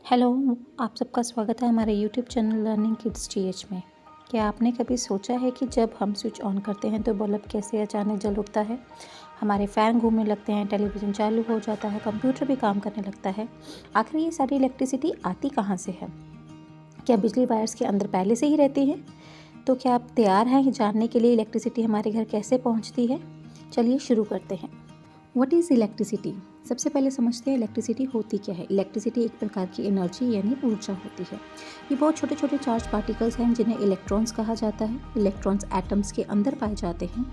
Hello, आप सबका स्वागत है हमारे YouTube channel learning kids TH में। क्या आपने कभी सोचा है कि जब हम स्विच ऑन करते हैं तो बल्ब कैसे अचानक जल उठता है? हमारे फ़ैन घूमने लगते हैं, टेलीविज़न चालू हो जाता है, कंप्यूटर भी काम करने लगता है। आखिर ये सारी इलेक्ट्रिसिटी आती कहाँ से है? क्या बिजली वायर्स के अंदर पहले से ही रहती है? तो क्या आप तैयार हैं जानने के लिए इलेक्ट्रिसिटी हमारे घर कैसे पहुँचती है? चलिए शुरू करते हैं। What is electricity? सबसे पहले समझते हैं इलेक्ट्रिसिटी होती क्या है। इलेक्ट्रिसिटी एक प्रकार की एनर्जी यानी ऊर्जा होती है। ये बहुत छोटे छोटे चार्ज पार्टिकल्स हैं जिन्हें इलेक्ट्रॉन्स कहा जाता है। इलेक्ट्रॉन्स एटम्स के अंदर पाए जाते हैं।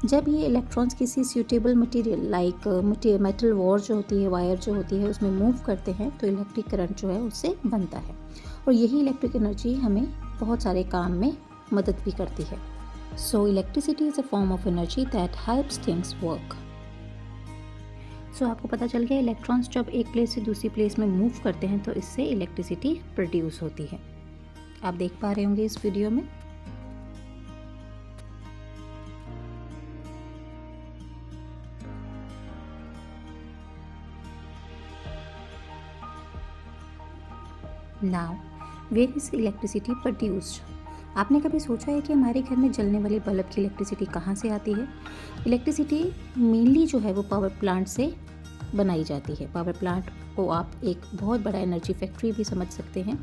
जब ये इलेक्ट्रॉन्स किसी suitable material like metal war जो होती है, वायर जो होती है, उसमें मूव करते हैं तो इलेक्ट्रिक करंट जो है उससे बनता है। और यही इलेक्ट्रिक एनर्जी हमें बहुत सारे काम में मदद भी करती है। So electricity is a form of energy that helps things work. So आपको पता चल गया इलेक्ट्रॉन्स जब एक प्लेस से दूसरी प्लेस में मूव करते हैं तो इससे इलेक्ट्रिसिटी प्रोड्यूस होती है। आप देख पा रहे होंगे इस वीडियो में। Now where is electricity produced? आपने कभी सोचा है कि हमारे घर में जलने वाले बल्ब की इलेक्ट्रिसिटी कहाँ से आती है? इलेक्ट्रिसिटी मेनली जो है वो पावर प्लांट से बनाई जाती है। पावर प्लांट को आप एक बहुत बड़ा एनर्जी फैक्ट्री भी समझ सकते हैं।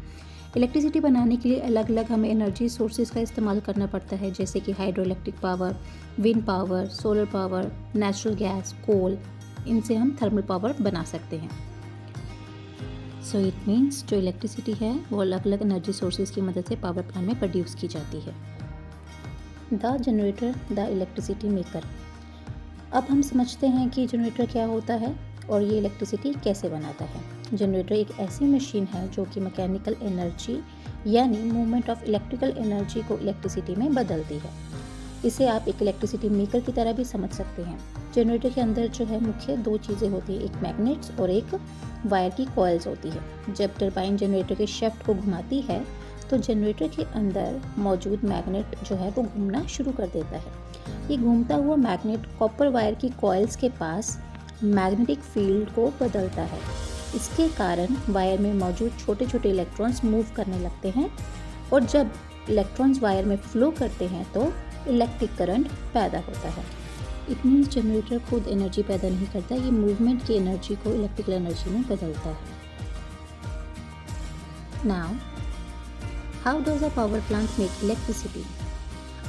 इलेक्ट्रिसिटी बनाने के लिए अलग अलग हमें एनर्जी सोर्सेज का इस्तेमाल करना पड़ता है, जैसे कि hydro electric power, wind power, solar power, natural gas, coal. इनसे हम थर्मल पावर बना सकते हैं। सो इट मीन्स जो इलेक्ट्रिसिटी है वो अलग अलग एनर्जी सोर्सेज की मदद से पावर प्लांट में प्रोड्यूस की जाती है। The generator the electricity maker. अब हम समझते हैं कि जनरेटर क्या होता है और ये इलेक्ट्रिसिटी कैसे बनाता है। जनरेटर एक ऐसी मशीन है जो कि मैकेनिकल एनर्जी यानी मूवमेंट ऑफ इलेक्ट्रिकल एनर्जी को इलेक्ट्रिसिटी में बदलती है। इसे आप एक इलेक्ट्रिसिटी मेकर की तरह भी समझ सकते हैं। जनरेटर के अंदर जो है मुख्य दो चीज़ें होती हैं, एक मैग्नेट्स और एक वायर की कॉइल्स होती है। जब टरबाइन जनरेटर के शाफ्ट को घुमाती है तो जनरेटर के अंदर मौजूद मैग्नेट जो है वो घूमना शुरू कर देता है। ये घूमता हुआ मैग्नेट कॉपर वायर की कॉइल्स के पास मैग्नेटिक फील्ड को बदलता है। इसके कारण वायर में मौजूद छोटे छोटे इलेक्ट्रॉन्स मूव करने लगते हैं और जब इलेक्ट्रॉन्स वायर में फ्लो करते हैं तो इलेक्ट्रिक करंट पैदा होता है। इट मीन्स जनरेटर खुद एनर्जी पैदा नहीं करता, ये मूवमेंट की एनर्जी को इलेक्ट्रिकल एनर्जी में बदलता है। Now how does a power plant make electricity?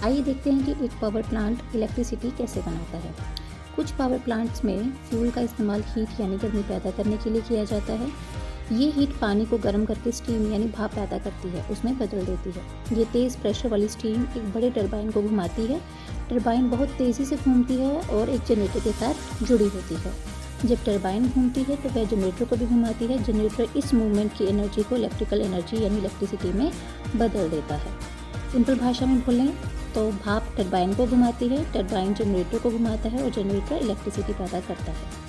आइए देखते हैं कि एक पावर प्लांट इलेक्ट्रिसिटी कैसे बनाता है। कुछ पावर प्लांट्स में फ्यूल का इस्तेमाल हीट यानी गर्मी पैदा करने के लिए किया जाता है। ये हीट पानी को गर्म करके स्टीम यानी भाप पैदा करती है, उसमें बदल देती है। ये तेज़ प्रेशर वाली स्टीम एक बड़े टरबाइन को घुमाती है। टरबाइन बहुत तेज़ी से घूमती है और एक जनरेटर के साथ जुड़ी होती है। जब टरबाइन घूमती है तो वह जनरेटर को भी घुमाती है। जनरेटर इस मूवमेंट की एनर्जी को इलेक्ट्रिकल एनर्जी यानी इलेक्ट्रिसिटी में बदल देता है। सिंपल भाषा में बोलें तो भाप टरबाइन को घुमाती है, टरबाइन जनरेटर को घुमाता है और जनरेटर इलेक्ट्रिसिटी पैदा करता है।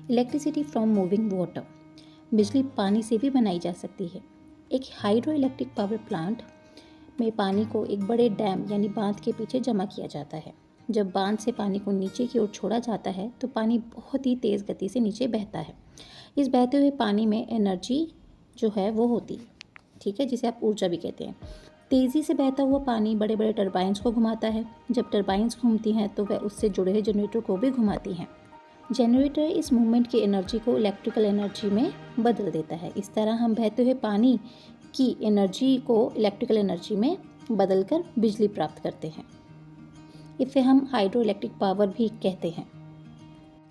Electricity from moving water. बिजली पानी से भी बनाई जा सकती है। एक हाइड्रो इलेक्ट्रिक पावर प्लांट में पानी को एक बड़े डैम यानी बांध के पीछे जमा किया जाता है। जब बांध से पानी को नीचे की ओर छोड़ा जाता है तो पानी बहुत ही तेज़ गति से नीचे बहता है। इस बहते हुए पानी में एनर्जी जो है वो होती है, ठीक है, जिसे आप ऊर्जा भी कहते हैं। तेज़ी से बहता हुआ पानी बड़े बड़े टरबाइंस को घुमाता है। जब टरबाइंस घूमती हैं तो वह उससे जुड़े हुए जनरेटर को भी घुमाती हैं। जनरेटर इस मूवमेंट की एनर्जी को इलेक्ट्रिकल एनर्जी में बदल देता है। इस तरह हम बहते हुए पानी की एनर्जी को इलेक्ट्रिकल एनर्जी में बदलकर बिजली प्राप्त करते हैं। इसे हम हाइड्रो इलेक्ट्रिक पावर भी कहते हैं।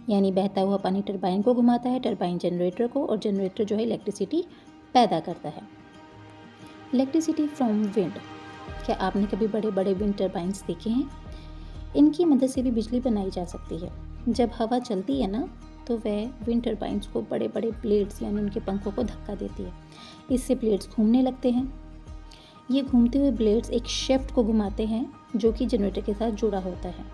यानी बहता हुआ पानी टरबाइन को घुमाता है, टरबाइन जनरेटर को, और जनरेटर जो है इलेक्ट्रिसिटी पैदा करता है। Electricity from wind. क्या आपने कभी बड़े बड़े विंड टरबाइंस देखे हैं? इनकी मदद से भी बिजली बनाई जा सकती है। जब हवा चलती है ना तो वह विंड टरबाइंस को बड़े बड़े ब्लेड्स यानी उनके पंखों को धक्का देती है। इससे ब्लेड्स घूमने लगते हैं। ये घूमते हुए ब्लेड्स एक शाफ्ट को घुमाते हैं जो कि जनरेटर के साथ जुड़ा होता है।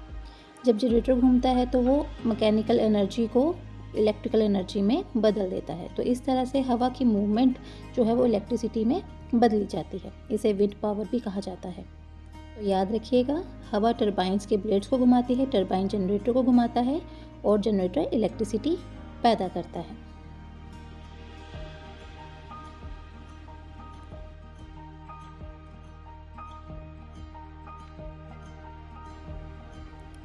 जब जनरेटर घूमता है तो वो मैकेनिकल एनर्जी को इलेक्ट्रिकल एनर्जी में बदल देता है। तो इस तरह से हवा की मूवमेंट जो है वो इलेक्ट्रिसिटी में बदली जाती है। इसे विंड पावर भी कहा जाता है। तो याद रखिएगा, हवा टरबाइन्स के ब्लेड्स को घुमाती है, टरबाइन जनरेटर को घुमाता है और जनरेटर इलेक्ट्रिसिटी पैदा करता है।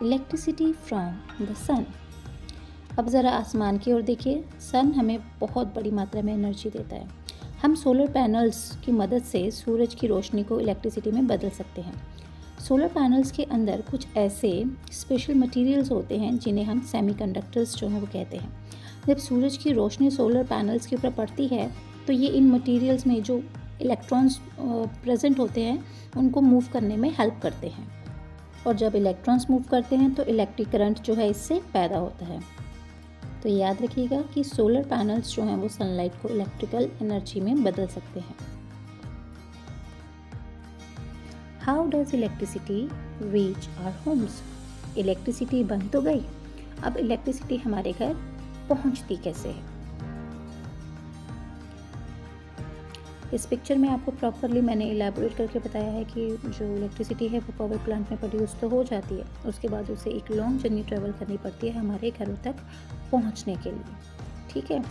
इलेक्ट्रिसिटी फ्रॉम द सन। अब ज़रा आसमान की ओर देखिए। सन हमें बहुत बड़ी मात्रा में एनर्जी देता है। हम सोलर पैनल्स की मदद से सूरज की रोशनी को इलेक्ट्रिसिटी में बदल सकते हैं। सोलर पैनल्स के अंदर कुछ ऐसे स्पेशल मटेरियल्स होते हैं जिन्हें हम सेमीकंडक्टर्स जो हैं वो कहते हैं। जब सूरज की रोशनी सोलर पैनल्स के ऊपर पड़ती है तो ये इन मटेरियल्स में जो इलेक्ट्रॉन्स प्रेजेंट होते हैं उनको मूव करने में हेल्प करते हैं, और जब इलेक्ट्रॉन्स मूव करते हैं तो इलेक्ट्रिक करंट जो है इससे पैदा होता है। तो याद रखिएगा कि सोलर पैनल्स जो हैं वो सनलाइट को इलेक्ट्रिकल एनर्जी में बदल सकते हैं। How does electricity reach our homes. Electricity बन तो गई, अब इलेक्ट्रिसिटी हमारे घर पहुंचती कैसे है। इस पिक्चर में आपको प्रॉपरली मैंने इलेबोरेट करके बताया है कि जो इलेक्ट्रिसिटी है वो पावर प्लांट में प्रोड्यूस तो हो जाती है, उसके बाद उसे एक लॉन्ग जर्नी ट्रेवल करनी पड़ती है हमारे घरों तक पहुंचने के लिए। ठीक है,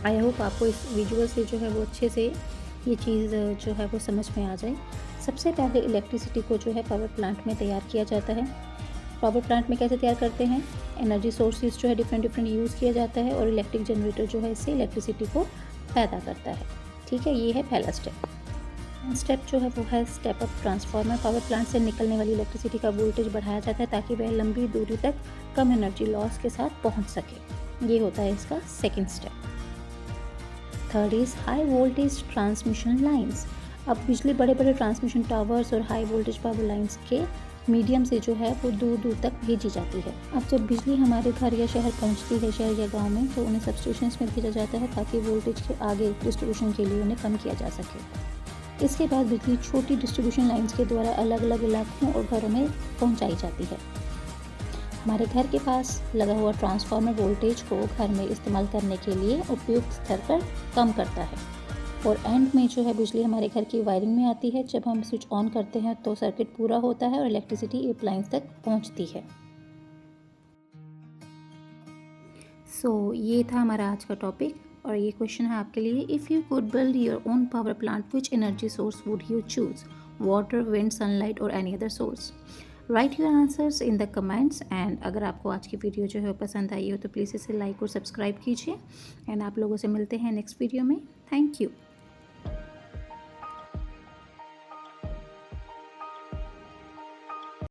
आई होप आपको इस विजुअल से जो है वो अच्छे से ये चीज़ जो है वो समझ में आ जाए। सबसे पहले इलेक्ट्रिसिटी को जो है पावर प्लांट में तैयार किया जाता है। पावर प्लांट में कैसे तैयार करते हैं, एनर्जी सोर्सेज जो है डिफरेंट यूज़ किया जाता है और इलेक्ट्रिक जनरेटर जो है इससे इलेक्ट्रिसिटी को पैदा करता है। ठीक है, ये है पहला स्टेप जो है वो है step up transformer. Power plant से निकलने वाली इलेक्ट्रिसिटी का वोल्टेज बढ़ाया जाता है ताकि वह लंबी दूरी तक कम एनर्जी लॉस के साथ पहुंच सके। ये होता है इसका second step. Third is high voltage transmission lines. अब बिजली बड़े बड़े ट्रांसमिशन टावर्स और हाई वोल्टेज पावर लाइंस के मीडियम से जो है वो दूर दूर तक भेजी जाती है। अब जब बिजली हमारे घर या शहर पहुंचती है, शहर या गांव में, तो उन्हें सबस्टेशंस में भेजा जाता है ताकि वोल्टेज के आगे डिस्ट्रीब्यूशन के लिए उन्हें कम किया जा सके। इसके बाद बिजली छोटी डिस्ट्रीब्यूशन लाइंस के द्वारा अलग अलग इलाकों और घरों में पहुंचाई जाती है। हमारे घर के पास लगा हुआ ट्रांसफार्मर वोल्टेज को घर में इस्तेमाल करने के लिए उपयुक्त स्तर पर कम करता है, और एंड में जो है बिजली हमारे घर की वायरिंग में आती है। जब हम स्विच ऑन करते हैं तो सर्किट पूरा होता है और इलेक्ट्रिसिटी अप्लायंस तक पहुंचती है। ये था हमारा आज का टॉपिक, और ये क्वेश्चन है आपके लिए। If you could build your own power plant, which energy source would you choose, water, wind, sunlight और any other source. Right your answers in the comments. And अगर आपको आज की वीडियो जो है पसंद आई हो तो प्लीज़ इसे लाइक और सब्सक्राइब कीजिए। एंड आप लोगों से मिलते हैं नेक्स्ट वीडियो में। Thank you.